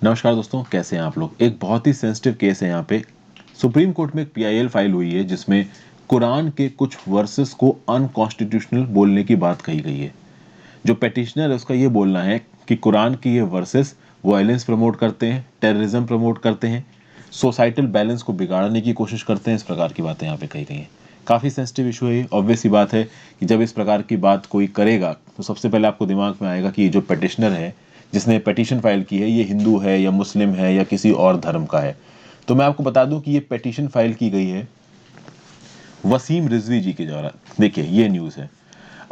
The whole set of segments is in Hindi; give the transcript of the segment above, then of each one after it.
नमस्कार दोस्तों, कैसे हैं आप लोग। एक बहुत ही सेंसिटिव केस है यहाँ पे। सुप्रीम कोर्ट में एक पीआईएल फाइल हुई है जिसमें कुरान के कुछ वर्सेस को अनकॉन्स्टिट्यूशनल बोलने की बात कही गई है। जो पेटिशनर है उसका ये बोलना है कि कुरान के ये वर्सेस वायलेंस प्रमोट करते हैं, टेररिज्म प्रमोट करते हैं, सोसाइटल बैलेंस को बिगाड़ने की कोशिश करते हैं। इस प्रकार की बातें यहाँ पे कही गई हैं। काफ़ी सेंसिटिव इशू है। ऑब्वियस सी बात है कि जब इस प्रकार की बात कोई करेगा तो सबसे पहले आपको दिमाग में आएगा कि ये जो पेटिशनर है, जिसने पिटीशन फाइल की है, ये हिंदू है या मुस्लिम है या किसी और धर्म का है। तो मैं आपको बता दूं कि ये पिटीशन फाइल की गई है वसीम रिजवी जी के द्वारा। देखिए ये न्यूज़ है।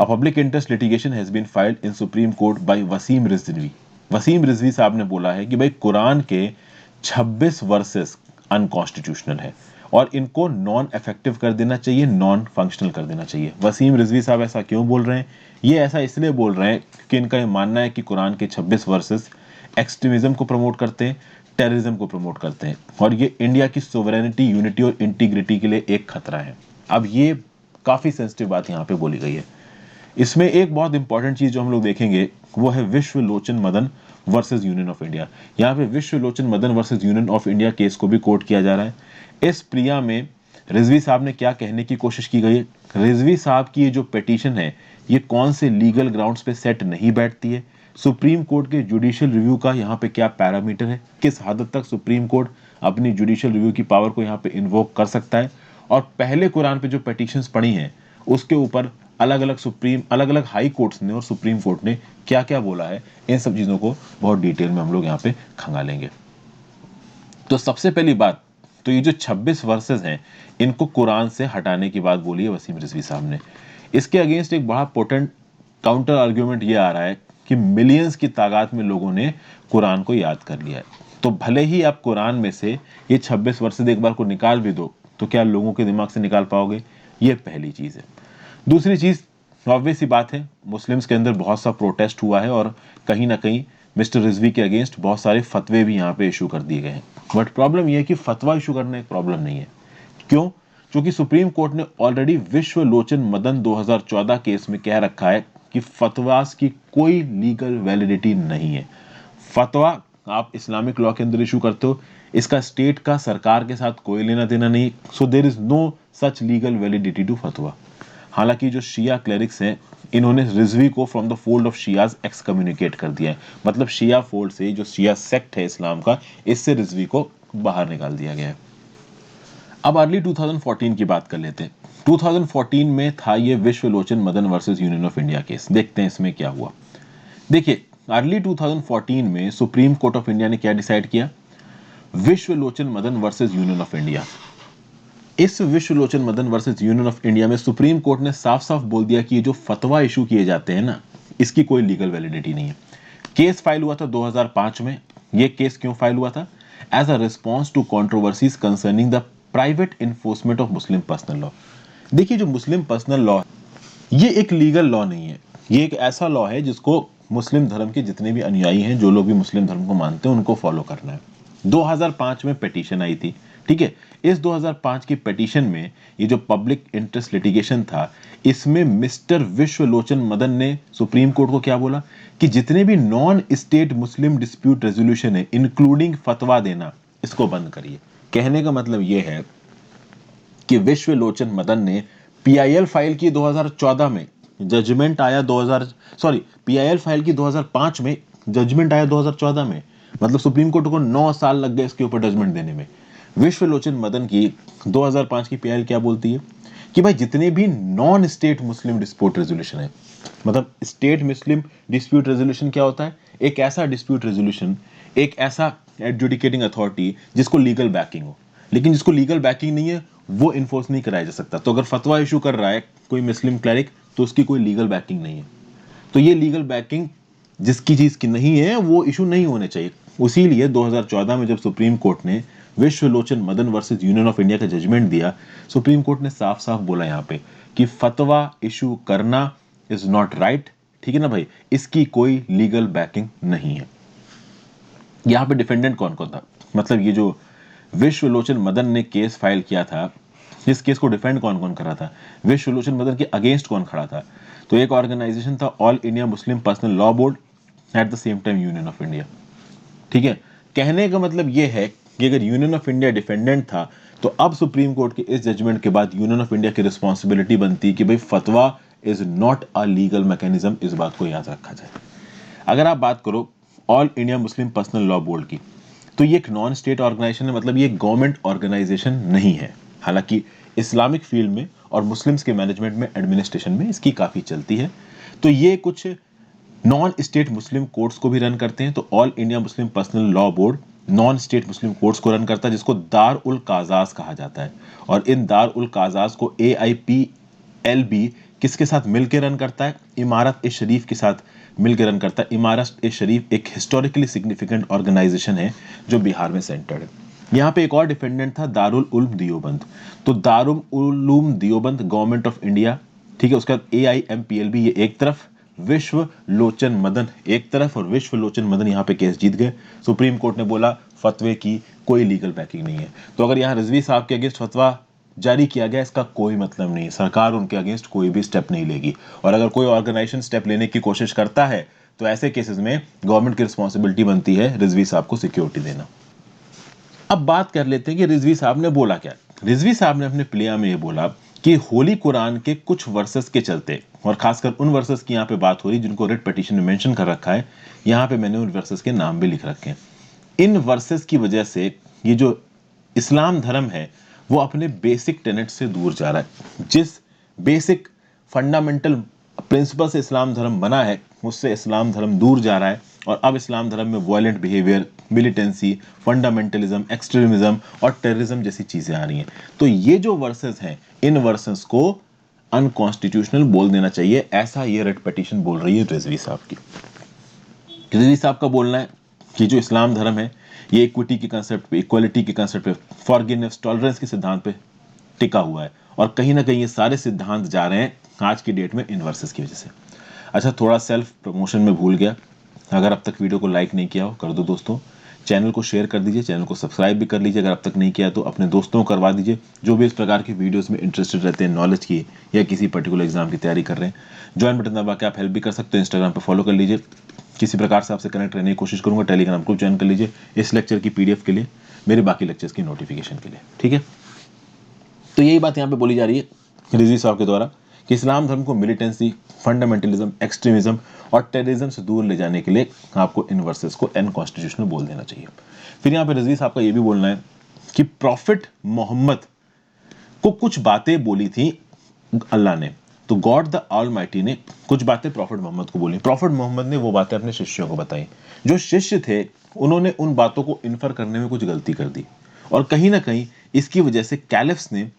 A public interest litigation has been filed in Supreme Court by Wasim Rizvi. Wasim Rizvi साहब ने बोला है कि भाई कुरान के 26 वर्सेस अनकॉन्स्टिट्यूशनल है और इनको नॉन इफेक्टिव कर देना चाहिए, नॉन फंक्शनल कर देना चाहिए। वसीम रिजवी साहब ऐसा क्यों बोल रहे हैं? ये ऐसा इसलिए बोल रहे हैं कि इनका ये मानना है कि कुरान के 26 वर्सेस एक्सट्रीमिज्म को प्रमोट करते हैं, टेररिज्म को प्रमोट करते हैं और ये इंडिया की सोवरेनिटी, यूनिटी और इंटीग्रिटी के लिए एक खतरा है। अब ये काफी सेंसिटिव बात यहाँ पे बोली गई है। इसमें एक बहुत इंपॉर्टेंट चीज जो हम लोग देखेंगे वो है Vishwa Lochan Madan versus Union of India. यहाँ पे Vishwa Lochan Madan versus Union of India case को भी कोर्ट किया जा रहा है। इस प्रिया में रिजवी साहब ने क्या कहने की कोशिश की गई है? रिजवी साहब की ये जो पिटीशन है ये कौन से लीगल ग्राउंड्स पे सेट नहीं बैठती है, सुप्रीम कोर्ट के जुडिशियल रिव्यू का यहाँ पे क्या पैरामीटर है, किस हद तक सुप्रीम कोर्ट अपनी जुडिशियल रिव्यू की पावर को यहाँ पे इन्वोक कर सकता है, और पहले कुरान पे जो पिटीशंस पड़ी हैं उसके ऊपर अलग अलग हाई कोर्ट्स ने और सुप्रीम कोर्ट ने क्या क्या बोला है। इन सब चीजों को बहुत डिटेल में हम लोग यहाँ पे खंगालेंगे। तो सबसे पहली बात तो ये जो 26 वर्सेस हैं इनको कुरान से हटाने की बात बोली है वसीम रिजवी साहब ने। इसके अगेंस्ट एक बड़ा पोटेंट काउंटर आर्ग्यूमेंट ये आ रहा है कि मिलियंस की तादाद में लोगों ने कुरान को याद कर लिया है। तो भले ही आप कुरान में से ये 26 वर्सेस एक बार को निकाल भी दो तो क्या लोगों के दिमाग से निकाल पाओगे? ये पहली चीज है। दूसरी चीज, ऑब्वियस सी बात है, मुस्लिम्स के अंदर बहुत सा प्रोटेस्ट हुआ है और कहीं ना कहीं मिस्टर रिजवी के अगेंस्ट बहुत सारे फतवे भी यहाँ पे इशू कर दिए गए हैं। बट प्रॉब्लम यह है कि फतवा इशू करना एक प्रॉब्लम नहीं है। क्यों? क्योंकि सुप्रीम कोर्ट ने ऑलरेडी विश्व लोचन मदन 2014 केस में कह रखा है कि फतवास की कोई लीगल वैलिडिटी नहीं है। फतवा आप इस्लामिक लॉ के अंदर इशू करते हो, इसका स्टेट का सरकार के साथ कोई लेना देना नहीं। So there is no such legal validity to fatwa. हालांकि जो शिया क्लेरिक्स हैं इन्होंने रिजवी को from the fold of Shias excommunicate कर दिया है। मतलब शिया फोल्ड से, जो शिया सेक्ट है इस्लाम का, इससे रिजवी को बाहर निकाल दिया गया है। अब अर्ली 2014 की बात कर लेते हैं। 2014 में था ये Vishwa Lochan Madan versus Union of India case. देखते हैं इसमें क्या हुआ। देखिए अर्ली 2014 में सुप्रीम कोर्ट ऑफ इंडिया ने क्या डिसाइड किया? Vishwa Lochan Madan versus Union of India. इस Vishwa Lochan Madan versus Union of India में सुप्रीम कोर्ट ने साफ साफ बोल दिया कि ये जो फतवा इशू किए जाते हैं ना, इसकी कोई लीगल वैलिडिटी नहीं है। केस फाइल हुआ था 2005 में। ये केस क्यों फाइल हुआ था? As a response to controversies concerning the private enforcement of Muslim personal law. देखिए जो मुस्लिम पर्सनल लॉ ये एक लीगल लॉ नहीं है। ये एक ऐसा लॉ है जिसको मुस्लिम धर्म के जितने भी अनुयायी हैं, जो लोग भी मुस्लिम धर्म को मानते हैं, उनको फॉलो करना है। 2005 में पिटीशन आई थी, ठीक है। इस 2005 की पिटीशन में ये जो पब्लिक इंटरेस्ट लिटिगेशन था, इसमें मिस्टर विश्व लोचन मदन ने सुप्रीम कोर्ट को क्या बोला कि जितने भी नॉन स्टेट मुस्लिम डिस्प्यूट रेजोल्यूशन है, इंक्लूडिंग फतवा देना, इसको बंद करिए। कहने का मतलब यह है कि विश्व लोचन मदन ने पीआईएल फाइल की 2014 में, जजमेंट आया 2000 सॉरी पीआईएल फाइल की 2005 में, जजमेंट आया 2014 में। मतलब सुप्रीम कोर्ट को 9 साल लग गए इसके ऊपर जजमेंट देने में। विश्व लोचन मदन की 2005 की पीआईएल क्या बोलती है कि भाई जितने भी नॉन स्टेट मुस्लिम डिस्प्यूट रेजोल्यूशन है, मतलब स्टेट मुस्लिम डिस्प्यूट रेजोल्यूशन क्या होता है? एक ऐसा डिस्प्यूट रेजोल्यूशन, एक ऐसा एडजुडिकेटिंग अथॉरिटी जिसको लीगल बैकिंग हो, लेकिन जिसको लीगल बैकिंग नहीं है वो इन्फोर्स नहीं कराया जा सकता। तो अगर फतवा इशू कर रहा है कोई मुस्लिम क्लरिक तो उसकी कोई लीगल बैकिंग नहीं है। तो ये लीगल बैकिंग जिसकी चीज की नहीं है वो इशू नहीं होने चाहिए। उसीलिए 2014 में जब सुप्रीम कोर्ट ने Vishwa Lochan Madan versus Union of India का जजमेंट दिया, सुप्रीम कोर्ट ने साफ साफ बोला यहाँ पे कि फतवा इशू करना इज नॉट राइट। ठीक है ना भाई, इसकी कोई लीगल बैकिंग नहीं है। यहाँ पे डिफेंडेंट कौन कौन था? मतलब ये जो विश्व लोचन मदन ने केस फाइल किया था, इस केस को डिफेंड कौन कौन कर रहा था? विश्व लोचन मदन के अगेंस्ट कौन खड़ा था? तो एक ऑर्गेनाइजेशन था all India Muslim personal Law board, at the same time union of India. ठीक है, कहने का मतलब ये है कि अगर यूनियन ऑफ इंडिया डिफेंडेंट था तो अब सुप्रीम कोर्ट के इस जजमेंट के बाद यूनियन ऑफ इंडिया की रिस्पॉन्सिबिलिटी बनती है कि भाई फतवा is not a legal mechanism, इस बात को याद रखा जाए। अगर आप बात करो all India Muslim personal Law board की, तो ये एक नॉन स्टेट ऑर्गेनाइजेशन है, मतलब ये गवर्नमेंट ऑर्गेनाइजेशन नहीं है। हालांकि इस्लामिक फील्ड में और मुस्लिम्स के मैनेजमेंट में, एडमिनिस्ट्रेशन में इसकी काफ़ी चलती है। तो ये कुछ नॉन स्टेट मुस्लिम कोर्ट्स को भी रन करते हैं। तो All India Muslim personal Law Board non state Muslim courts को रन करता है, जिसको दार उल काजाज कहा जाता है। और इन दार उल काजाज को AIPLB किसके साथ मिलकर रन करता है? इमारत ए शरीफ के साथ मिलकर रन करता है। इमारत ए शरीफ एक हिस्टोरिकली सिग्निफिकेंट ऑर्गेनाइजेशन है जो बिहार में सेंटर्ड है। यहाँ पे एक और डिफेंडेंट था दारुल उलूम देओबंद। तो Darul Uloom Deoband government of India, ठीक है, उसका AIMPLB ये एक तरफ, विश्व लोचन मदन एक तरफ, और विश्व लोचन मदन यहाँ पे केस जीत गए। सुप्रीम कोर्ट ने बोला फतवे की कोई लीगल बैकिंग नहीं है। तो अगर यहाँ रिजवी साहब के अगेंस्ट फतवा जारी किया गया, इसका कोई मतलब नहीं है, सरकार उनके अगेंस्ट कोई भी स्टेप नहीं लेगी। और अगर कोई ऑर्गेनाइजेशन स्टेप लेने की कोशिश करता है तो ऐसे केसेस में गवर्नमेंट की रिस्पॉन्सिबिलिटी बनती है रिजवी साहब को सिक्योरिटी देना। अब बात कर लेते हैं कि रिजवी साहब ने बोला क्या। रिजवी साहब ने अपने प्लेया में ये बोला कि होली कुरान के कुछ वर्सेस के चलते, और खासकर उन वर्सेस की यहाँ पे बात हो रही जिनको रेड पिटीशन में मेंशन कर रखा है, यहाँ पे मैंने उन वर्सेस के नाम भी लिख रखे हैं। इन वर्सेस की वजह से ये जो इस्लाम धर्म है वो अपने बेसिक टेनेट से दूर जा रहा है। जिस बेसिक फंडामेंटल प्रिंसिपल से इस्लाम धर्म बना है उससे इस्लाम धर्म दूर जा रहा है। और अब इस्लाम धर्म में violent behaviour, militancy, fundamentalism, extremism और टेररिज्म जैसी चीजें आ रही हैं। तो ये जो वर्सेस हैं, इन वर्सेस को अनकॉन्स्टिट्यूशनल बोल देना चाहिए, ऐसा ये रेड पिटीशन बोल रही है रिजवी साहब की। रिजवी साहब का बोलना है कि जो इस्लाम धर्म है ये इक्विटी के कंसेप्ट पे, इक्वालिटी के कंसेप्ट पे, फॉरगिवनेस, टॉलरेंस के सिद्धांत पे टिका हुआ है। और कहीं ना कहीं ये सारे सिद्धांत जा रहे हैं आज की डेट में इन वर्सेस की वजह से। अच्छा, थोड़ा सेल्फ प्रमोशन में भूल गया, अगर अब तक वीडियो को लाइक नहीं किया हो कर दो दोस्तों, चैनल को शेयर कर दीजिए, चैनल को सब्सक्राइब भी कर लीजिए अगर अब तक नहीं किया तो अपने दोस्तों को करवा दीजिए जो भी इस प्रकार की वीडियोस में इंटरेस्टेड रहते हैं, नॉलेज की या किसी पर्टिकुलर एग्जाम की तैयारी कर रहे हैं। ज्वाइन बटन दबा के आप हेल्प भी कर सकते हो, इंस्टाग्राम पर फॉलो कर लीजिए। किसी प्रकार से आपसे कनेक्ट रहने की कोशिश करूंगा, टेलीग्राम ग्रुप ज्वाइन कर लीजिए इस लेक्चर की PDF के लिए, मेरे बाकी लेक्चर्स की नोटिफिकेशन के लिए, ठीक है। तो यही बात यहाँ पे बोली जा रही है रिजवी साहब के द्वारा कि इस्लाम धर्म को मिलिटेंसी, फंडामेंटलिज्म, एक्सट्रीमिज्म और टेररिज्म से दूर ले जाने के लिए आपको इन वर्सेस को अनकॉन्स्टिट्यूशनल बोल देना चाहिए। फिर यहाँ पे रिजवी साहब का ये भी बोलना है कि प्रॉफिट मोहम्मद को कुछ बातें बोली थी अल्लाह ने, तो गॉड द ऑलमाइटी ने कुछ बातें प्रॉफिट मोहम्मद को बोली। प्रॉफिट मोहम्मद ने वो बातें अपने शिष्यों को बताई। जो शिष्य थे उन्होंने उन बातों को इन्फर करने में कुछ गलती कर दी, और कहीं ना कहीं इसकी वजह से कैलिफ्स ने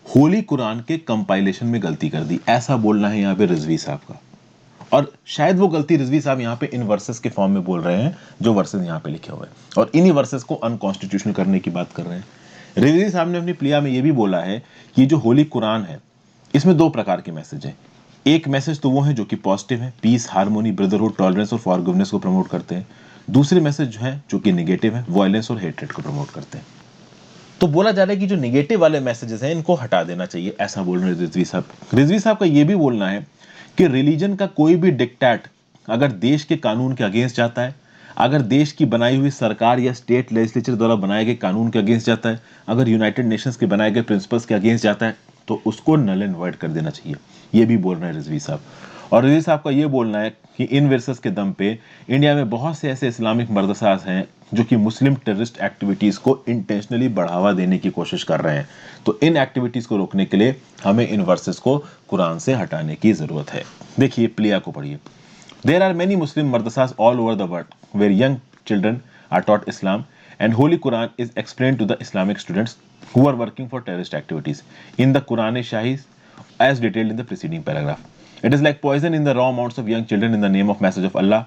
होली कुरान के कंपाइलेशन में गलती कर दी, ऐसा बोलना है यहाँ पे रिजवी साहब का। और शायद वो गलती रिजवी साहब यहाँ पे इन वर्सेस के फॉर्म में बोल रहे हैं जो वर्सेस यहाँ पे लिखे हुए हैं, और इन्हीं वर्सेस को अनकॉन्स्टिट्यूशनल करने की बात कर रहे हैं। रिजवी साहब ने अपनी प्लिया में ये भी बोला है कि जो होली कुरान है इसमें दो प्रकार के मैसेज हैं। एक मैसेज तो वो है जो कि पॉजिटिव है, पीस, हार्मोनी, ब्रदरहुड, टॉलरेंस और फॉरगिवनेस को प्रमोट करते हैं। दूसरे मैसेज जो है जो कि नेगेटिव है, वायलेंस और हेट्रेड को प्रमोट करते हैं। तो बोला जा रहा है कि जो नेगेटिव वाले मैसेजेस हैं इनको हटा देना चाहिए, ऐसा बोल रहे हैं रिजवी साहब। रिजवी साहब का ये भी बोलना है कि रिलीजन का कोई भी डिक्टेट अगर देश के कानून के अगेंस्ट जाता है, अगर देश की बनाई हुई सरकार या स्टेट लेजिस्लेचर द्वारा बनाए गए कानून के अगेंस्ट जाता है, अगर यूनाइटेड नेशंस के बनाए गए प्रिंसिपल्स के अगेंस्ट जाता है, तो उसको नल एंड वॉइड कर देना चाहिए, ये भी बोल रहे हैं रिजवी साहब। और रिजवी साहब का ये बोलना है कि इन वर्सेस के दम पे इंडिया में बहुत से ऐसे इस्लामिक मदरसास हैं जो कि मुस्लिम टेररिस्ट एक्टिविटीज को इंटेंशनली बढ़ावा देने की कोशिश कर रहे हैं। तो इन एक्टिविटीज को रोकने के लिए हमें इन वर्सेस को कुरान से हटाने की जरूरत है। देखिए प्लिया को पढ़िए। There are many Muslim madrasas all over the world where young children are taught Islam and Holy Quran is explained to the Islamic students who are working for terrorist activities in the Quran-e-Shahis as detailed in the preceding paragraph. It is like poison in the raw amounts of young children in the name of message of Allah,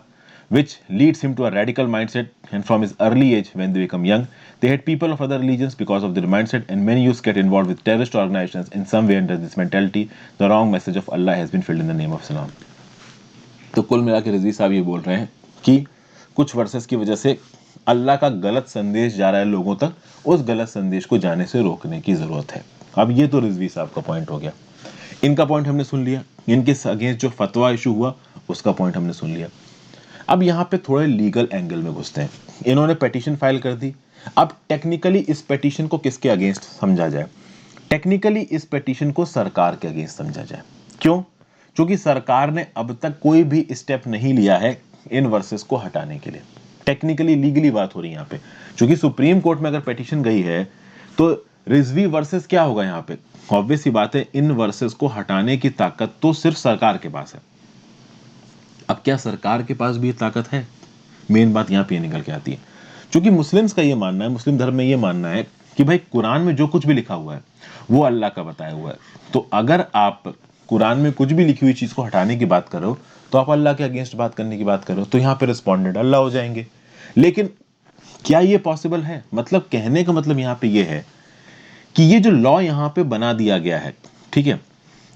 which leads him to a radical mindset, and from his early age when they become young, they hate people of other religions because of their mindset, and many youths get involved with terrorist organizations in some way under this mentality. The wrong message of Allah has been filled in the name of Islam. तो कुल मिला के रिजवी साहब ये बोल रहे हैं कि कुछ वर्सेस की वजह से अल्लाह का गलत संदेश जा रहा है लोगों तक, उस गलत संदेश को जाने से रोकने की जरूरत है। अब ये तो रिजवी साहब का पॉइंट हो गया, इनका पॉइंट हमने सुन लिया, इनके अगेंस्ट जो फतवा इशू हुआ उसका पॉइंट हमने सुन लिया। अब यहाँ पे थोड़े लीगल एंगल में घुसते हैं। इन्होंने पिटीशन फाइल कर दी। अब टेक्निकली इस पिटीशन को किसके अगेंस्ट समझा जाए? टेक्निकली इस पिटीशन को सरकार के अगेंस्ट समझा जाए। क्यों? क्योंकि सरकार ने अब तक कोई भी स्टेप नहीं लिया है इन वर्सेस को हटाने के लिए। टेक्निकली लीगली बात हो रही है यहाँ पे, क्योंकि सुप्रीम कोर्ट में अगर पिटीशन गई है तो रिजवी वर्सेस क्या होगा यहाँ पे? ऑब्वियस सी बात है, इन वर्सेस को हटाने की ताकत तो सिर्फ सरकार के पास है। अब क्या सरकार के पास भी ये ताकत है? मेन बात यहाँ पे निकल के आती है, क्योंकि मुस्लिम्स का ये मानना है, मुस्लिम धर्म में ये मानना है कि भाई कुरान में जो कुछ भी लिखा हुआ है वो अल्लाह का बताया हुआ है। तो अगर आप कुरान में कुछ भी लिखी हुई चीज को हटाने की बात करो तो आप अल्लाह के अगेंस्ट बात करने की बात करो, तो यहाँ पे रिस्पॉन्डेंट अल्लाह हो जाएंगे। लेकिन क्या ये पॉसिबल है? मतलब कहने का मतलब यहाँ पे ये है कि ये जो लॉ यहाँ पे बना दिया गया है, ठीक है,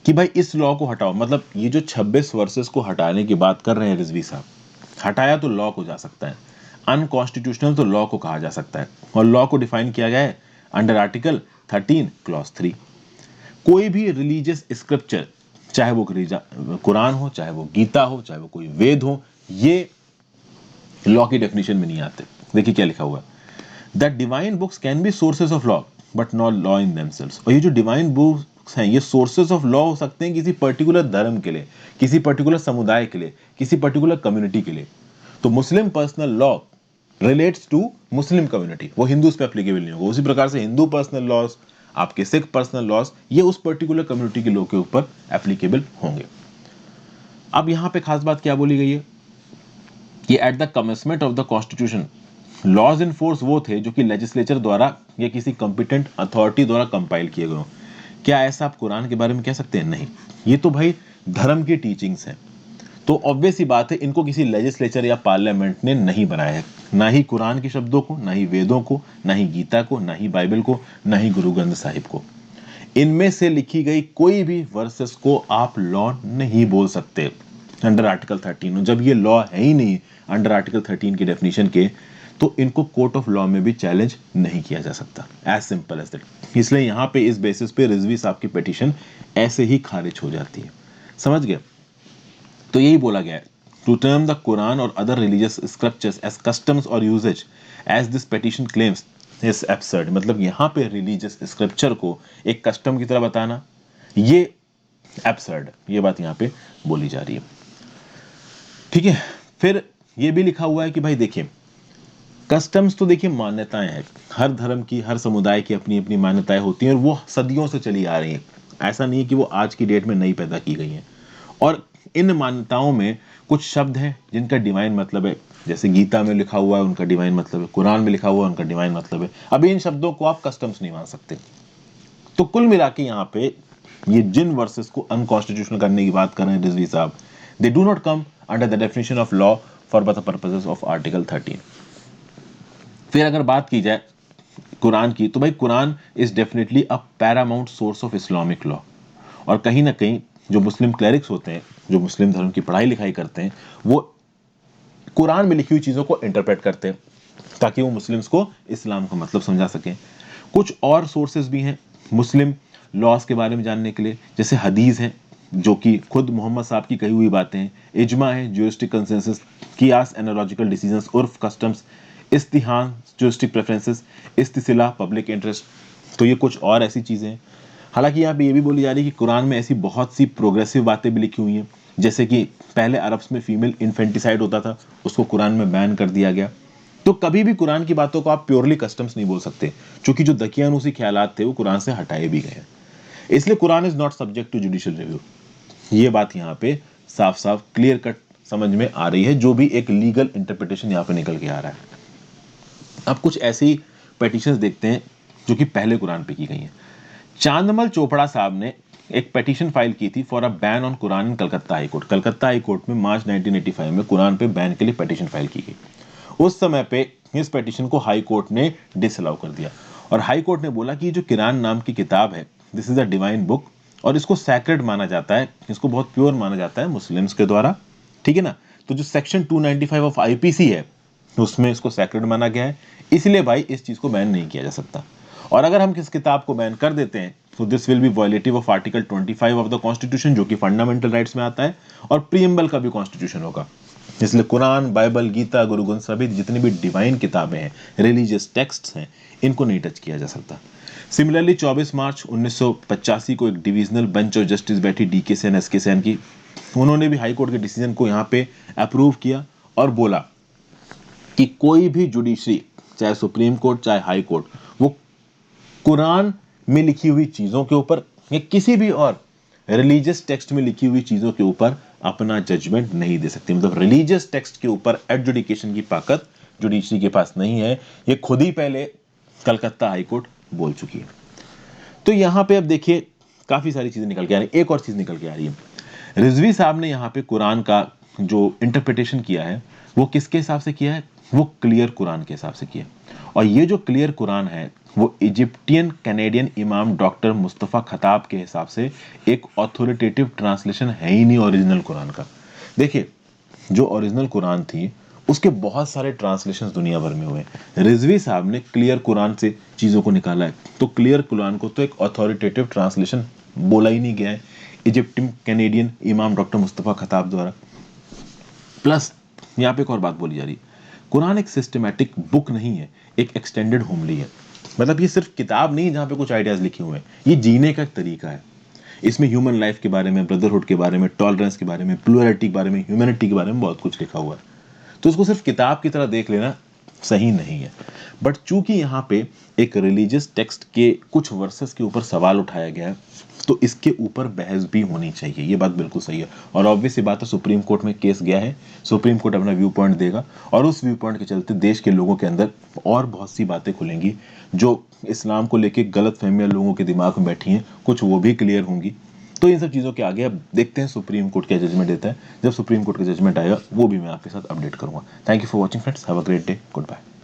कि भाई इस लॉ को हटाओ, मतलब ये जो 26 वर्सेस को हटाने की बात कर रहे हैं रिजवी साहब, हटाया तो लॉ को जा सकता है, अनकॉन्स्टिट्यूशनल तो लॉ को कहा जा सकता है। और लॉ को डिफाइन किया गया है अंडर आर्टिकल 13 क्लॉज 3। कोई भी रिलीजियस स्क्रिप्चर, चाहे वो कुरान हो, चाहे वो गीता हो, चाहे वो कोई वेद हो, ये लॉ की डेफिनेशन में नहीं आते। देखिए क्या लिखा हुआ है, that divine books can be sources of law but not law in themselves. और ये जो डिवाइन बुक्स हैं ये सोर्सेज ऑफ लॉ हो सकते हैं किसी पर्टिकुलर धर्म के लिए, किसी पर्टिकुलर समुदाय के लिए, किसी पर्टिकुलर कम्युनिटी के लिए। तो Muslim personal law relates to Muslim community, वो हिंदूज पे एप्लीकेबल नहीं होगा। उसी प्रकार से हिंदू पर्सनल लॉज, आपके सिख पर्सनल लॉज, ये उस पर्टिकुलर कम्युनिटी के लोग के ऊपर एप्लीकेबल होंगे। अब यहां पे खास बात क्या बोली गई है कि at the commencement of the constitution laws in force वो थे जो कि लेजिस्लेचर द्वारा या किसी कॉम्पिटेंट अथॉरिटी द्वारा कंपाइल किए गए। क्या ऐसा आप कुरान के बारे में कह सकते हैं? नहीं, ये तो भाई धर्म की टीचिंग्स हैं। तो ऑब्वियस ही बात है, इनको किसी लेजिस्लेचर या पार्लियामेंट ने नहीं बनाया है, ना ही कुरान के शब्दों को, ना ही वेदों को, ना ही गीता को, ना ही बाइबल को, ना ही गुरु ग्रंथ साहिब को। इनमें से लिखी गई कोई भी वर्सेस को आप लॉ नहीं बोल सकते अंडर आर्टिकल 13। जब ये लॉ है ही नहीं अंडर आर्टिकल 13 की डेफिनेशन के, तो इनको कोर्ट ऑफ लॉ में भी चैलेंज नहीं किया जा सकता। As simple as that. इसलिए यहाँ पे इस बेसिस पे रिजवी साहब की पिटीशन ऐसे ही खारिज हो जाती है। समझ गए? तो यही बोला गया है, टू टर्म द कुरान और other religious scriptures as customs और usages as this petition claims is absurd. मतलब यहाँ पे रिलीजियस स्क्रिप्चर को एक कस्टम की तरह बताना, ये एब्सर्ड, ये बात यहाँ पे बोली जा रही है। ठीक है, फिर ये भी लिखा हुआ है कि भाई देखिए, कस्टम्स तो देखिए मान्यताएं हैं, हर धर्म की, हर समुदाय की अपनी अपनी मान्यताएं होती हैं और वो सदियों से चली आ रही हैं। ऐसा नहीं है कि वो आज की डेट में नई पैदा की गई हैं। और इन मान्यताओं में कुछ शब्द हैं जिनका डिवाइन मतलब है, जैसे गीता में लिखा हुआ है उनका डिवाइन मतलब है, कुरान में लिखा हुआ है उनका डिवाइन मतलब है। अब इन शब्दों को आप कस्टम्स नहीं मान सकते। तो कुल मिला के यहाँ पे ये जिन वर्सेस को अनकॉन्स्टिट्यूशनल करने की बात कर रहे हैं रिजवी साहब, they do not come under the definition of law for the purposes of article 13। फिर अगर बात की जाए कुरान की, तो भाई Quran is definitely a Paramount source of Islamic law. और कहीं ना कहीं जो मुस्लिम क्लरिक्स होते हैं, जो मुस्लिम धर्म की पढ़ाई लिखाई करते हैं, वो कुरान में लिखी हुई चीज़ों को इंटरप्रेट करते हैं ताकि वो मुस्लिम्स को इस्लाम का मतलब समझा सकें। कुछ और सोर्सेज भी हैं मुस्लिम लॉज के बारे में जानने के लिए, जैसे हदीस है जो कि खुद मोहम्मद साहब की कही हुई बातें हैं, इजमा है, ज्यूरिस्टिक कंसेंसस, कियास, एनालॉजिकल डिसीजंस, उर्फ customs, इस्तिहान, juristic preferences, इस्तिसिला, public interest. तो ये कुछ और ऐसी चीज़ें हैं। हालांकि यहाँ पे ये भी बोली जा रही है कि कुरान में ऐसी बहुत सी प्रोग्रेसिव बातें भी लिखी हुई हैं, जैसे कि पहले अरब्स में फीमेल इन्फेंटिसाइड होता था, उसको कुरान में बैन कर दिया गया। तो कभी भी कुरान की बातों को आप प्योरली कस्टम्स नहीं बोल सकते, क्योंकि जो दकियानूसी ख्यालात थे वो कुरान से हटाए भी गए हैं। इसलिए Quran is not subject to judicial review. ये बात यहाँ पे साफ साफ क्लियर कट समझ में आ रही है, जो भी एक लीगल इंटरप्रिटेशन यहाँ पे निकल के आ रहा है। अब कुछ ऐसी पिटीशंस देखते हैं जो कि पहले कुरान पे की गई हैं। चांदमल चोपड़ा साहब ने एक पिटीशन फाइल की थी for a ban on Quran in Calcutta high court. Calcutta high court में मार्च 1985 में कुरान पे बैन के लिए पिटीशन फाइल की गई। उस समय पे इस पिटीशन को हाई कोर्ट ने डिसअलाउ कर दिया और हाई कोर्ट ने बोला कि जो कुरान नाम की किताब है, this is a divine book, और इसको सैक्रेड माना जाता है, इसको बहुत प्योर माना जाता है मुस्लिम्स के द्वारा। ठीक है ना? तो जो सेक्शन 295 ऑफ आईपीसी है उसमें इसको सैक्रेड माना गया है, इसलिए भाई इस चीज को बैन नहीं किया जा सकता। और अगर हम किस किताब को बैन कर देते हैं तो this will be violative of article 25 of the constitution, जो कि फंडामेंटल राइट्स में आता है, और प्रीएम्बल का भी कॉन्स्टिट्यूशन होगा। इसलिए कुरान, बाइबल, गीता, गुरु ग्रंथ सभी जितनी भी डिवाइन किताबें हैं, रिलीजियस टेक्स्ट्स हैं, इनको नहीं टच किया जा सकता। सिमिलरली 24 मार्च 1985 को एक डिविजनल बेंच ऑफ जस्टिस बैठी डीके सेन, एसके सेन की। उन्होंने भी हाई कोर्ट के डिसीजन को यहाँ पे अप्रूव किया और बोला कि कोई भी जुडिशरी, चाहे सुप्रीम कोर्ट चाहे हाई कोर्ट, वो कुरान में लिखी हुई चीजों के ऊपर या किसी भी और रिलीजियस टेक्स्ट में लिखी हुई चीजों के ऊपर अपना जजमेंट नहीं दे सकती। मतलब रिलीजियस टेक्स्ट के ऊपर एडजुडिकेशन की ताकत जुडिशरी के पास नहीं है। ये खुद ही पहले कलकत्ता हाई कोर्ट बोल चुकी है। तो यहां पे अब देखिए काफी सारी चीजें निकल के आ रही है। एक और चीज निकल के आ रही है, रिजवी साहब ने यहाँ पे कुरान का जो इंटरप्रिटेशन किया है वो किसके हिसाब से किया है? वो क्लियर कुरान के हिसाब से किया। और ये जो क्लियर कुरान है वो इजिप्टियन कैनेडियन इमाम डॉक्टर मुस्तफ़ा खताब के हिसाब से एक ऑथोरिटेटिव ट्रांसलेशन है ही नहीं ओरिजिनल कुरान का। देखिए जो ओरिजिनल कुरान थी उसके बहुत सारे ट्रांसलेशंस दुनिया भर में हुए। रिजवी साहब ने क्लियर कुरान से चीज़ों को निकाला है, तो क्लियर कुरान को तो एक ऑथोरिटेटिव ट्रांसलेशन बोला ही नहीं गया है इजिप्टियन कैनेडियन इमाम डॉक्टर मुस्तफ़ा खताब द्वारा। प्लस यहाँ पे एक और बात बोली जा रही है, कुरान एक सिस्टमैटिक बुक नहीं है, एक एक्सटेंडेड होमली है। मतलब ये सिर्फ किताब नहीं जहाँ पे कुछ आइडियाज लिखे हुए हैं, ये जीने का एक तरीका है। इसमें ह्यूमन लाइफ के बारे में, ब्रदरहुड के बारे में, टॉलरेंस के बारे में, प्लुरलिटी के बारे में, ह्यूमैनिटी के बारे में बहुत कुछ लिखा हुआ है। तो उसको सिर्फ किताब की तरह देख लेना सही नहीं है। बट चूंकि यहाँ पे एक रिलीजियस टेक्स्ट के कुछ वर्सेस के ऊपर सवाल उठाया गया है, तो इसके ऊपर बहस भी होनी चाहिए। ये बात बिल्कुल सही है। और ऑब्वियस बात है, सुप्रीम कोर्ट में केस गया है, सुप्रीम कोर्ट अपना व्यू पॉइंट देगा और उस व्यू पॉइंट के चलते देश के लोगों के अंदर और बहुत सी बातें खुलेंगी जो इस्लाम को लेके गलत फहमियां लोगों के दिमाग में बैठी हैं, कुछ वो भी क्लियर होंगी। तो इन सब चीज़ों के आगे अब देखते हैं सुप्रीम कोर्ट क्या जजमेंट देता है। जब सुप्रीम कोर्ट का जजमेंट आएगा वो भी मैं आपके साथ अपडेट करूंगा। Thank you for watching friends, have a great day, good bye.